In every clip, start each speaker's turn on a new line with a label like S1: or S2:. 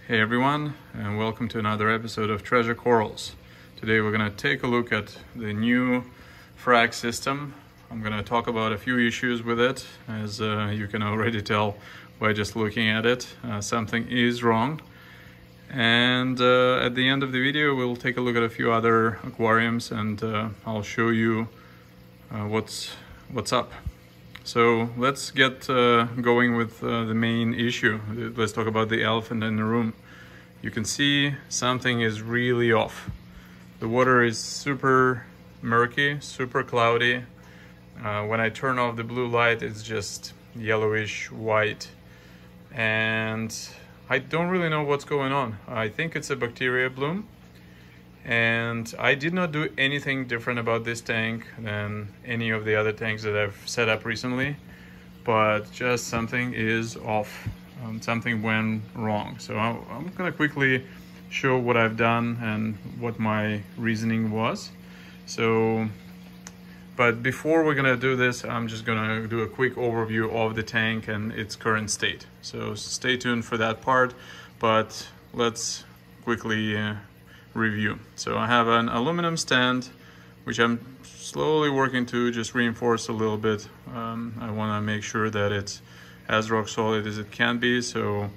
S1: Hey everyone, and welcome to another episode of Treasure Corals. Today we're going to take a look at the new Frag system. I'm going to talk about a few issues with it. As you can already tell by just looking at it, something is wrong. And at the end of the video we'll take a look at a few other aquariums and I'll show you what's up. So let's get going with the main issue. Let's talk about the elephant in the room. You can see something is really off. The water is super murky, super cloudy. When I turn off the blue light, it's just yellowish white. And I don't really know what's going on. I think it's a bacteria bloom. And I did not do anything different about this tank than any of the other tanks that I've set up recently, but just something is off. Something went wrong. So I'm gonna quickly show what I've done and what my reasoning was. But before we're gonna do this, I'm just gonna do a quick overview of the tank and its current state. So stay tuned for that part, but let's quickly review. So I have an aluminum stand, which I'm slowly working to just reinforce a little bit. I want to make sure that it's as rock solid as it can be. So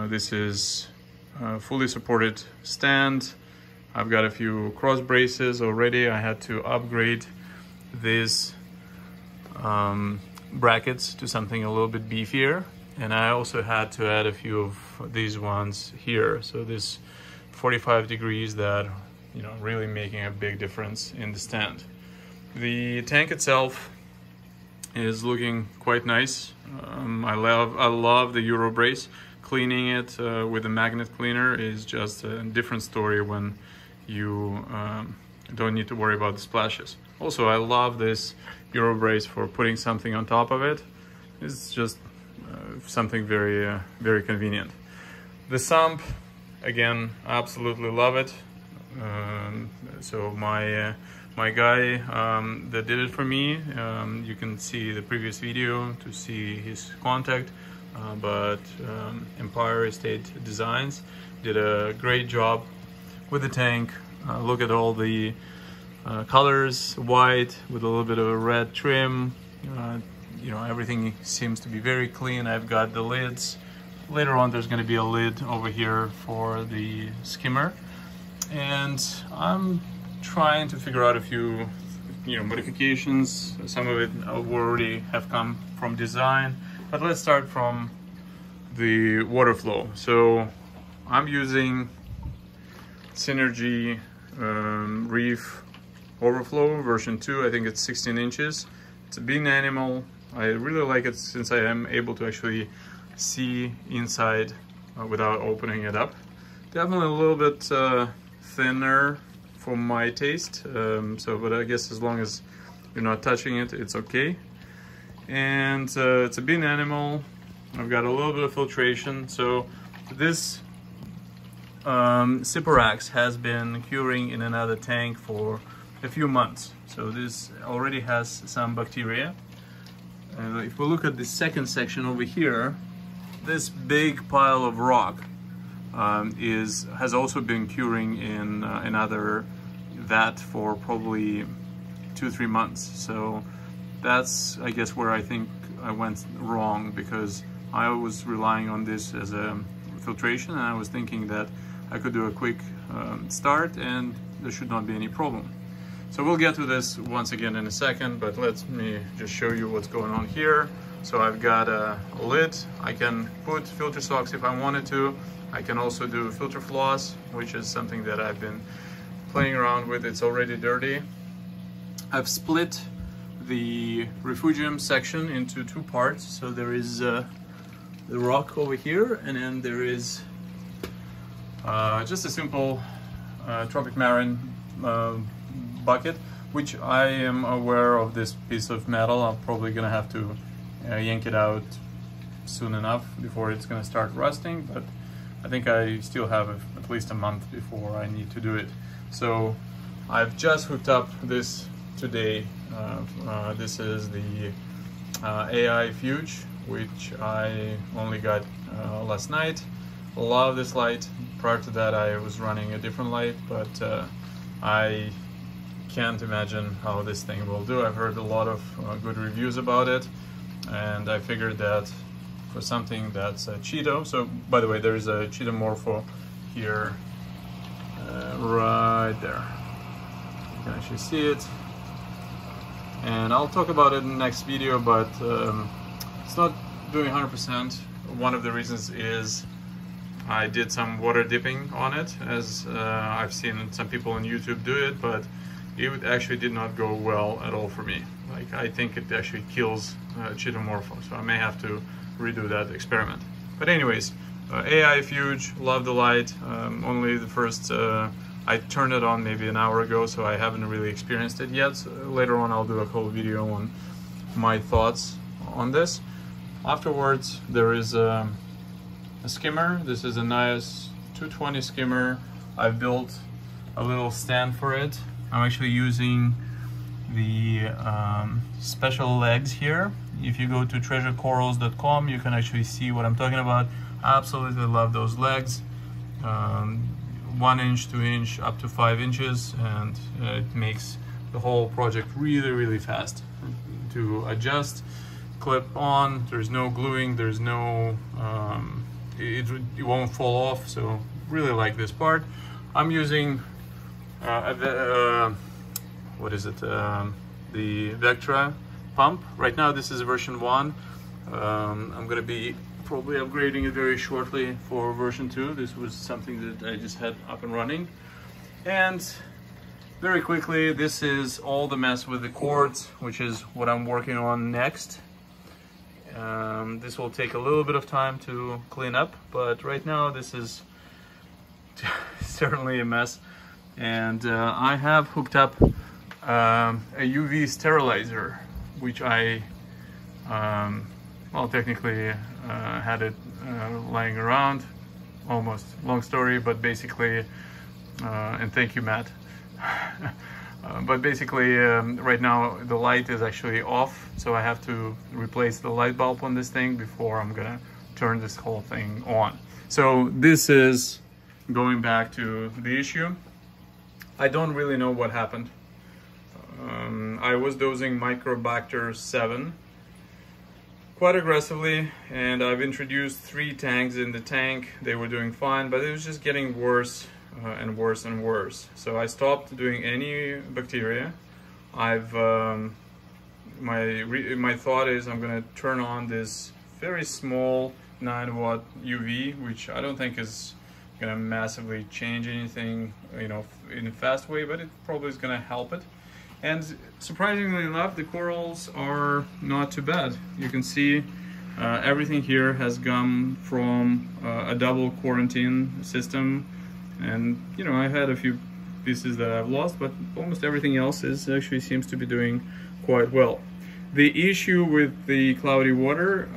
S1: this is a fully supported stand. I've got a few cross braces already. I had to upgrade these brackets to something a little bit beefier, and I also had to add a few of these ones here. So this 45 degrees that, you know, really making a big difference in the stand. The tank itself is looking quite nice. I love the Euro brace. Cleaning it with a magnet cleaner is just a different story when you don't need to worry about the splashes. Also, I love this Euro brace for putting something on top of it. It's just something very very convenient. The sump, again, absolutely love it. So my guy that did it for me, you can see the previous video to see his contact, but Empire Estate Designs did a great job with the tank. Look at all the colors, white with a little bit of a red trim. You know, everything seems to be very clean. I've got the lids. Later on there's going to be a lid over here for the skimmer, and I'm trying to figure out a few modifications. Some of it already have come from design, but let's start from the water flow. So I'm using Synergy Reef Overflow version 2. I think it's 16 inches. It's a bean animal. I really like it since I am able to actually see inside without opening it up. Definitely a little bit thinner for my taste, but I guess as long as you're not touching it, it's okay. And it's a bean animal. I've got a little bit of filtration. So this Cyperax has been curing in another tank for a few months. So this already has some bacteria. If we look at the second section over here, this big pile of rock has also been curing in another vat for probably 2-3 months. So that's, I guess, where I think I went wrong, because I was relying on this as a filtration, and I was thinking that I could do a quick start and there should not be any problem. So we'll get to this once again in a second, but let me just show you what's going on here. So I've got a lid. I can put filter socks if I wanted to. I can also do filter floss, which is something that I've been playing around with. It's already dirty. I've split the refugium section into two parts. So there is the rock over here, and then there is just a simple Tropic Marine bucket, which I am aware of this piece of metal. I'm probably gonna have to yank it out soon enough before it's gonna start rusting, but I think I still have at least a month before I need to do it. So I've just hooked up this today. This is the AI Fuge, which I only got last night. love this light. Prior to that I was running a different light, but I can't imagine how this thing will do. I've heard a lot of good reviews about it, and I figured that for something that's a Cheeto, so by the way, there is a Cheeto Morpho here, right there. You can actually see it, and I'll talk about it in the next video, but it's not doing 100%. One of the reasons is I did some water dipping on it, as I've seen some people on YouTube do it, but it actually did not go well at all for me. Like, I think it actually kills Cheeto Morpho, so I may have to redo that experiment. But anyways, AI Fuge, love the light. Only the first, I turned it on maybe an hour ago, so I haven't really experienced it yet. So later on I'll do a whole video on my thoughts on this. Afterwards, there is a skimmer. This is a nice 220 skimmer. I've built a little stand for it. I'm actually using the special legs here. If you go to treasurecorals.com, you can actually see what I'm talking about. I absolutely love those legs. 1 inch, 2 inch, up to 5 inches, and it makes the whole project really, really fast to adjust. Clip on, there's no gluing, there's no, it won't fall off, so really like this part. I'm using what is it, the Vectra Pump. Right now this is version 1. I'm gonna be probably upgrading it very shortly for version 2. This was something that I just had up and running. And very quickly, this is all the mess with the cords, which is what I'm working on next. This will take a little bit of time to clean up, but right now this is certainly a mess. And I have hooked up a UV sterilizer, which I, well, technically had it lying around, almost, long story, but basically, and thank you, Matt. But basically, right now the light is actually off, so I have to replace the light bulb on this thing before I'm gonna turn this whole thing on. So this is going back to the issue. I don't really know what happened. I was dosing Microbacter 7 quite aggressively, and I've introduced 3 tanks in the tank. They were doing fine, but it was just getting worse and worse and worse. So I stopped doing any bacteria. I've my thought is I'm gonna turn on this very small 9-watt UV, which I don't think is gonna massively change anything, you know, in a fast way, but it probably is gonna help it. And surprisingly enough, the corals are not too bad. You can see everything here has come from a double quarantine system. And, you know, I had a few pieces that I've lost, but almost everything else actually seems to be doing quite well. The issue with the cloudy water,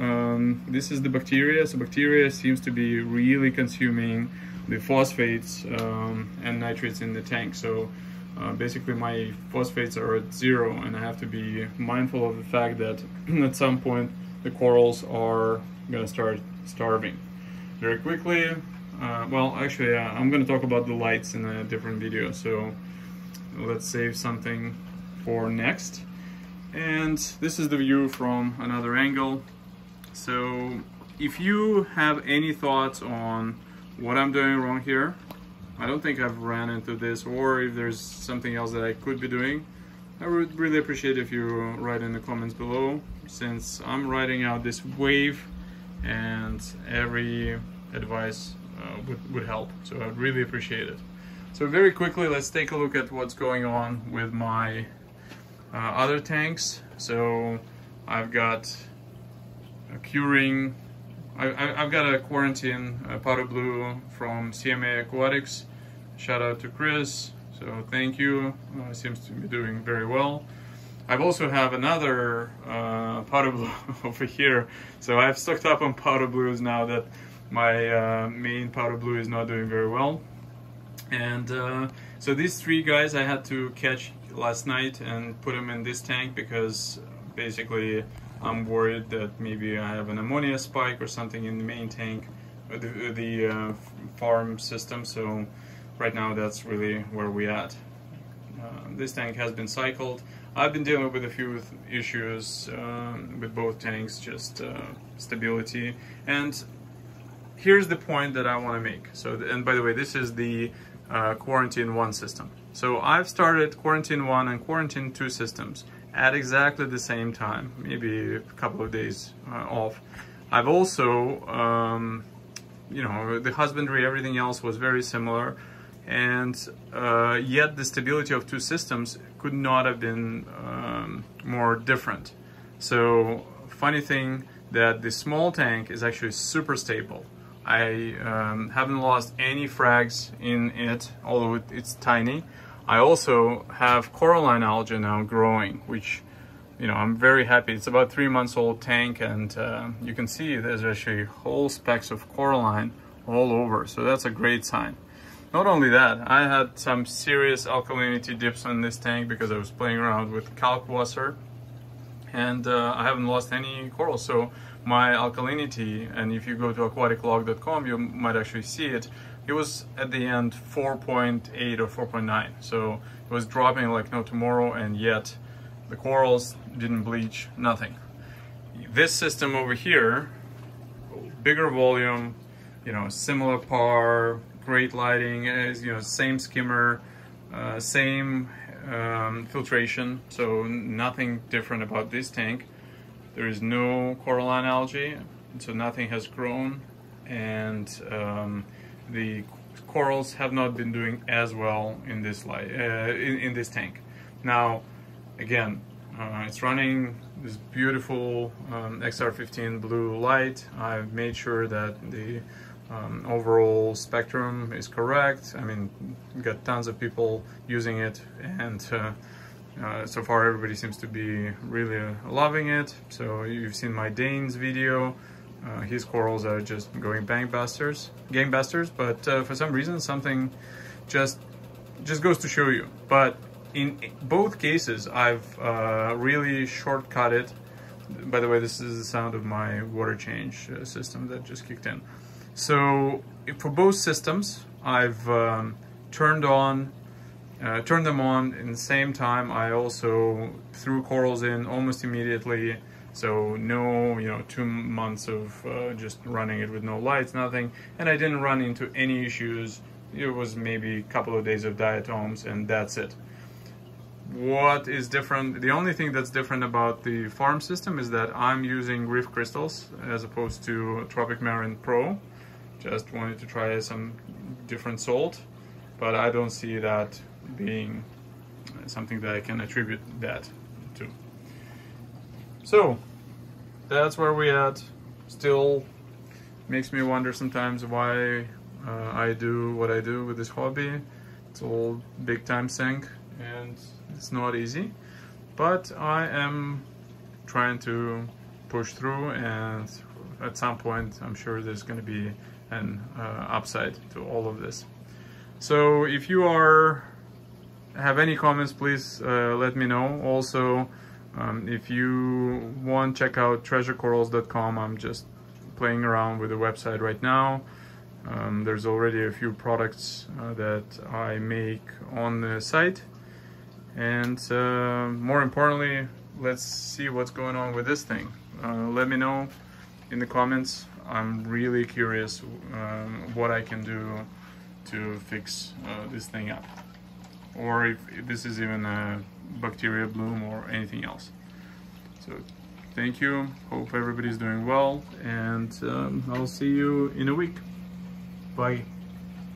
S1: this is the bacteria. So bacteria seems to be really consuming the phosphates and nitrates in the tank. So basically my phosphates are at 0, and I have to be mindful of the fact that at some point the corals are gonna start starving very quickly. Well, actually, I'm going to talk about the lights in a different video, so let's save something for next. And this is the view from another angle. So if you have any thoughts on what I'm doing wrong here, I don't think I've ran into this, or if there's something else that I could be doing, I would really appreciate if you write in the comments below, since I'm writing out this wave and every advice would help, so I'd really appreciate it. So very quickly, let's take a look at what's going on with my other tanks. So I've got a curing, I've got a quarantine powder blue from CMA Aquatics. Shout out to Chris, so thank you. Seems to be doing very well. I've also have another powder blue over here, so I've stocked up on powder blues now that my main powder blue is not doing very well. And so these 3 guys I had to catch last night and put them in this tank, because basically I'm worried that maybe I have an ammonia spike or something in the main tank the farm system. So right now that's really where we're at. This tank has been cycled. I've been dealing with a few issues with both tanks, just stability. And here's the point that I want to make. So, and by the way, this is the Quarantine 1 system. So I've started Quarantine 1 and Quarantine 2 systems at exactly the same time, maybe a couple of days off. I've also, you know, the husbandry, everything else was very similar. And yet the stability of two systems could not have been more different. So funny thing that the small tank is actually super stable. I haven't lost any frags in it, although it's tiny. I also have Coraline Algae now growing, which, you know, I'm very happy. It's about 3 months old tank, and you can see there's actually whole specks of Coraline all over, so that's a great sign. Not only that, I had some serious alkalinity dips on this tank because I was playing around with kalkwasser, and I haven't lost any corals. So my alkalinity, and if you go to aquaticlog.com, you might actually see it, it was at the end 4.8 or 4.9. So it was dropping like no tomorrow, and yet the corals didn't bleach, nothing. This system over here, bigger volume, you know, similar par, great lighting, you know, same skimmer, same filtration, so nothing different about this tank. There is no Coraline algae, so nothing has grown, and the corals have not been doing as well in this light, in this tank. Now, again, it's running this beautiful XR15 blue light. I've made sure that the overall spectrum is correct. I mean, we've got tons of people using it, and so far everybody seems to be really loving it. So you've seen my Dane's video. His corals are just going gangbusters, but for some reason something just goes to show you. But in both cases I've really shortcut it. By the way, this is the sound of my water change system that just kicked in. So for both systems, I've turned them on in the same time. I also threw corals in almost immediately, so no, you know, 2 months of just running it with no lights, nothing, and I didn't run into any issues. It was maybe a couple of days of diatoms, and that's it. What is different? The only thing that's different about the farm system is that I'm using reef crystals as opposed to Tropic Marine Pro. Just wanted to try some different salt, but I don't see that being something that I can attribute that to. So that's where we're at. Still makes me wonder sometimes why I do what I do with this hobby. It's all big time sink, and it's not easy, but I am trying to push through, and at some point I'm sure there's going to be an upside to all of this. So if you have any comments, please let me know. Also, if you want, check out treasurecorals.com. I'm just playing around with the website right now. There's already a few products that I make on the site, and more importantly, let's see what's going on with this thing. Let me know in the comments. I'm really curious what I can do to fix this thing up, or if this is even a bacteria bloom or anything else. So thank you, hope everybody's doing well, and I'll see you in a week. Bye.